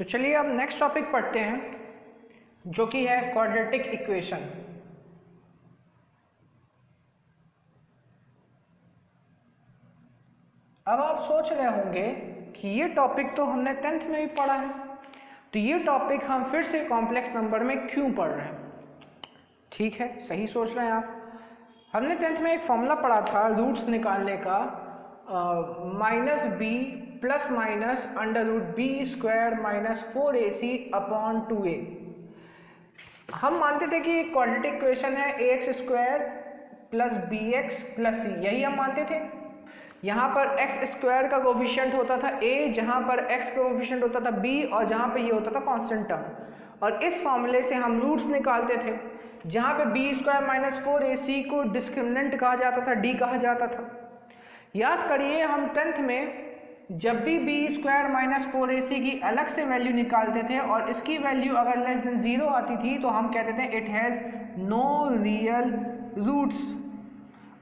चलिए अब next topic पढ़ते हैं जो कि है क्वाड्रेटिक इक्वेशन। अब आप सोच रहे होंगे कि ये टॉपिक तो हमने 10th में भी पढ़ा है, तो ये टॉपिक हम फिर से कॉम्प्लेक्स नंबर में क्यों पढ़ रहे हैं। ठीक है, सही सोच रहे हैं आप। हमने 10th में एक फॉर्मूला पढ़ा था रूट्स निकालने का, -b plus minus √b² minus 4ac upon 2a। हम मानते थे कि एक क्वाड्रेटिक इक्वेशन है ax² plus bx plus c, यही हम मानते थे। यहाँ पर x² का कोफिशिएंट होता था a, जहाँ पर x का कोफिशिएंट होता था b, और जहाँ पे ये होता था कांस्टेंट टर्म। और इस फॉर्मूले से हम रूट्स निकालते थे, जहाँ पे b² माइनस 4ac को डिस्क्रिमिनेंट कहा जाता था, d कहा जाता था। याद करिए हम 10th में जब भी b² माइनस 4ac की अलग से वैल्यू निकालते थे और इसकी वैल्यू अगर लेस देन 0 आती थी तो हम कहते थे it has no real roots,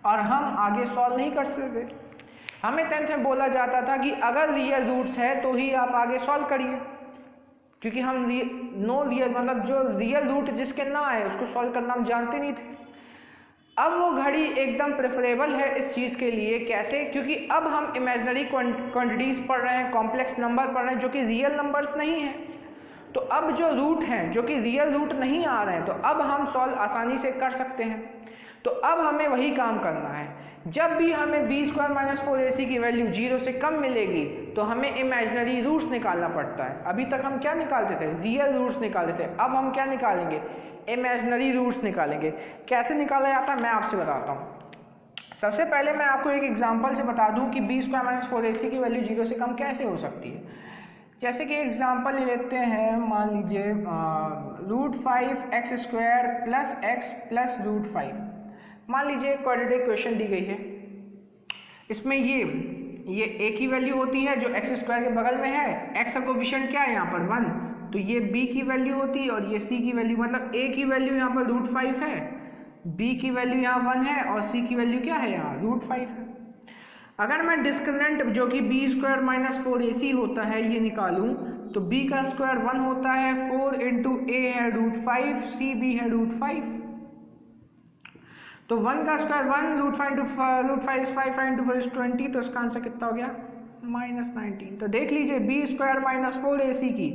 और हम आगे सॉल्व नहीं कर सकते। हमें 10th में बोला जाता था कि अगर रियल रूट्स है तो ही आप आगे सॉल्व करिए, क्योंकि हम नो रियल मतलब जो रियल रूट जिसके ना आए उसको सॉल्व करना हम जानते नहीं थे। अब वो घड़ी एकदम प्रेफरेबल है इस चीज़ के लिए। कैसे? क्योंकि अब हम इमेजिनरी क्वांटिटीज़ पढ़ रहे हैं, कॉम्प्लेक्स नंबर पढ़ रहे हैं जो कि रियल नंबर्स नहीं हैं। तो अब जो रूट हैं जो कि रियल रूट नहीं आ रहे हैं, तो अब हम सॉल्व आसानी से कर सकते हैं। तो अब हमें वही काम करना है। जब भी हमें b² माइनस 4ac की वैल्यू 0 से कम मिलेगी तो हमें इमेजिनरी रूट्स निकालना पड़ता है। अभी तक हम क्या निकालते थे? रियल रूट्स निकालते थे। अब हम क्या निकालेंगे? इमेजिनरी रूट्स निकालेंगे। कैसे निकाला जाता है मैं आपसे बताता हूँ। सबसे पहले मैं आपको एक एग्जांपल से बता दूं कि b² माइनस 4ac की वैल्यू 0 से कम कैसे हो सकती है। जैसे कि एग्जांपल ले लेते हैं, मान लीजिए √5x² प्लस x प्लस √5। मान लीजिए क्वाड्रेटिक इक्वेशन दी गई है, इसमें ये a की वैल्यू होती है जो x² के बगल में है, x का कोफिशिएंट क्या है यहाँ पर 1, तो ये b की वैल्यू होती है, और ये c की वैल्यू मतलब a की वैल्यू यहाँ पर √5 है, b की वैल्यू यहाँ 1 है, और c की वैल्यू क्या है यहाँ √5 है। अगर मैं डिस्क्रिमिनेंट जो कि b² माइनस 4ac होता है ये निकालूं तो b का स्क्वायर 1 होता है, 4 इंटू a है √5, c b है √5, तो 1 का square 1, √5 into √5 is 5, 5 into 4 is 20, तो इसका आंसर कितना हो गया -19। तो देख लीजिए b² माइनस 4ac की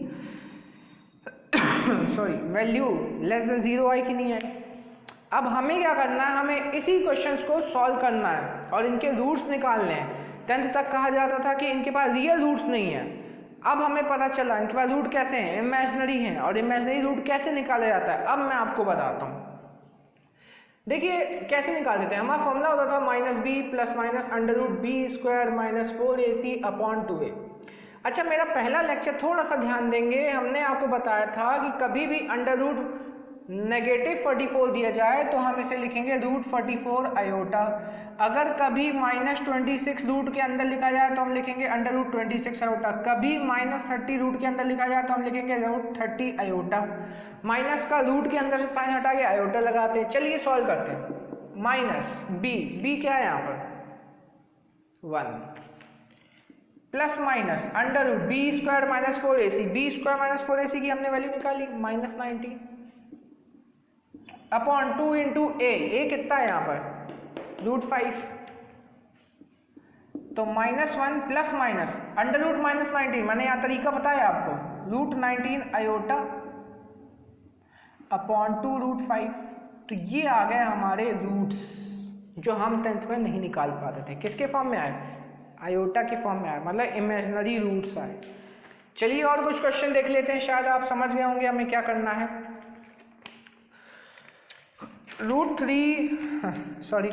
सॉरी वैल्यू लेस देन 0 आई कि नहीं आई। अब हमें क्या करना है? हमें इसी क्वेश्चंस को सॉल्व करना है और इनके रूट्स निकालने हैं। 10th तक कहा जाता था कि इनके पास रियल रूट्स नहीं है, अब हमें पता चला इनके पास रूट कैसे हैं, इमेजिनरी हैं। और इमेजिनरी रूट कैसे निकाला जाता है अब मैं आपको बताता हूँ। देखिए कैसे निकालते थे। हमारा फॉर्मूला होता था -b plus minus √b² minus 4ac upon 2a। अच्छा, मेरा पहला लेक्चर थोड़ा सा ध्यान देंगे। हमने आपको बताया था कि कभी भी -√44 दिया जाए तो हम इसे लिखेंगे √44 आयोटा। अगर कभी -26 रूट के अंदर लिखा जाए तो हम लिखेंगे √26 आयोटा। कभी -30 रूट के अंदर लिखा जाए तो हम लिखेंगे √30 आयोटा। माइनस का रूट के अंदर से साइन हटा के आयोटा लगाते हैं। चलिए सॉल्व करते हैं। -b क्या है यहाँ पर 1 plus minus √b² minus 4ac, b² minus 4ac की हमने वैल्यू निकाली -90 अपॉन 2 इंटू a कितना है यहाँ पर √5, तो -1 प्लस माइनस √-19, मैंने यहाँ तरीका बताया आपको, √19 आयोटा अपॉन 2 √5। तो ये आ गए हमारे रूट्स जो हम 10th में नहीं निकाल पाते थे। किसके फॉर्म में आए? आयोटा के फॉर्म में आए, मतलब इमेजिनरी रूट्स आए। चलिए और कुछ क्वेश्चन देख लेते हैं, शायद आप समझ गए होंगे हमें क्या करना है। √2x²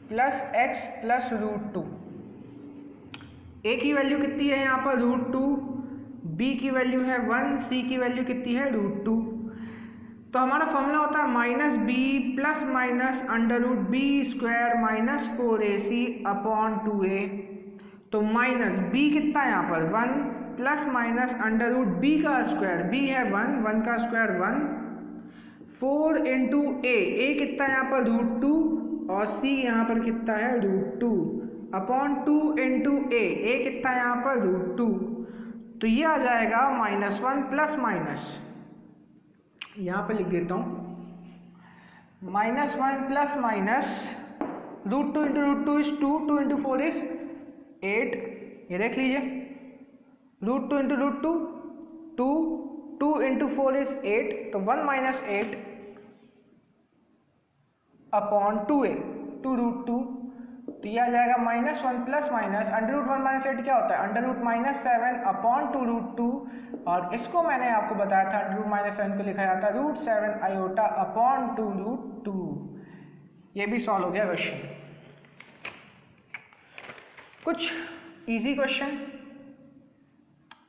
plus x plus √2। a की वैल्यू कितनी है यहाँ पर √2, b की वैल्यू है 1, c की वैल्यू कितनी है √2। तो हमारा फॉर्मूला होता है -b plus minus √b² minus 4ac upon 2a। तो b कितना है यहाँ पर 1 प्लस माइनस √b का स्क्वायर, b है 1, 1 का स्क्वायर 1, 4 इंटू a कितना है यहाँ पर √2, और c यहाँ पर कितना है √2 अपॉन 2 इंटू ए कितना है यहाँ पर √2, तो ये आ जाएगा -1 प्लस माइनस, यहाँ पे लिख देता हूँ -1 plus minus √2 into √2 is 2, 2 into 4 is 8, ये देख लीजिए √2 इंटू √2 2, 2 इंटू 4 इज 8, तो 1 माइनस 8 अपॉन 2a 2 √2, तो यह आ जाएगा -1 प्लस माइनस √1 माइनस 8 क्या होता है √-7 अपॉन 2 √2, और इसको मैंने आपको बताया था √-7 को लिखा जाता है √7 आयोटा अपॉन 2 √2। ये भी सॉल्व हो गया क्वेश्चन। कुछ easy question,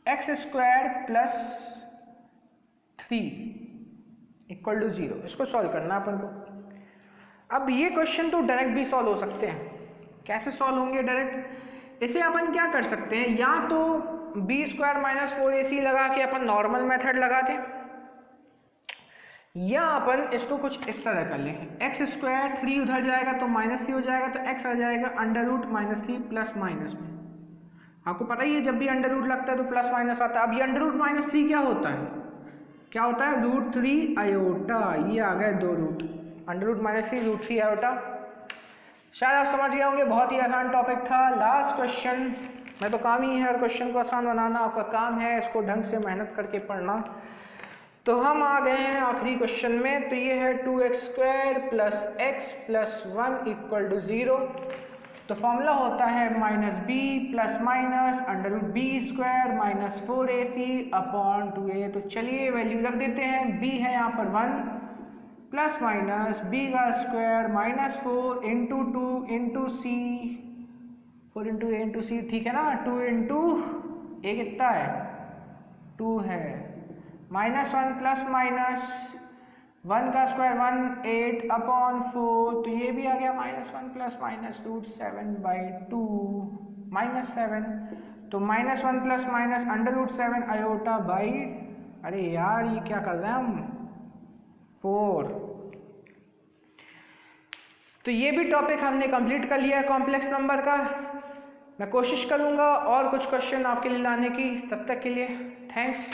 x² plus 3 equal to 0, इसको सॉल्व करना अपन को। अब ये क्वेश्चन तो डायरेक्ट भी सॉल्व हो सकते हैं। कैसे सॉल्व होंगे डायरेक्ट? इसे अपन क्या कर सकते हैं, या तो b² माइनस 4ac लगा के अपन नॉर्मल मेथड लगाते हैं, या अपन इसको कुछ इस तरह कर लें, x², 3 उधर जाएगा तो -3 हो जाएगा, तो x आ जाएगा √-3 प्लस माइनस में। आपको पता ही है जब भी अंडर रूट लगता है तो प्लस माइनस आता है। अब ये √-3 क्या होता है, क्या होता है √3 आयोटा, ये आ गए 2 रूट, √-3 √3 आयोटा। शायद आप समझ गए होंगे, बहुत ही आसान टॉपिक था। लास्ट क्वेश्चन, मैं तो काम ही है हर क्वेश्चन को आसान बनाना, आपका काम है इसको ढंग से मेहनत करके पढ़ना। तो हम आ गए हैं आखिरी क्वेश्चन में, तो ये है 2x² plus x plus 1 equal to 0। तो फॉर्मूला होता है -b plus minus √b² minus 4ac upon 2a। तो चलिए वैल्यू रख देते हैं, b है यहाँ पर 1 प्लस माइनस b का square -4 into 2 into c, 4 into a into c, ठीक है ना, 2 इंटू a कितना है 2 है, -1 प्लस माइनस 1 का स्क्वायर 1 8 अपॉन 4, तो ये भी आ गया -1 प्लस माइनस √7/2 -7, तो -1 प्लस माइनस √7 आयोटा बाई, अरे यार ये क्या कर रहे हैं हम 4। तो ये भी टॉपिक हमने कंप्लीट कर लिया है कॉम्प्लेक्स नंबर का। मैं कोशिश करूँगा और कुछ क्वेश्चन आपके लिए लाने की, तब तक के लिए थैंक्स।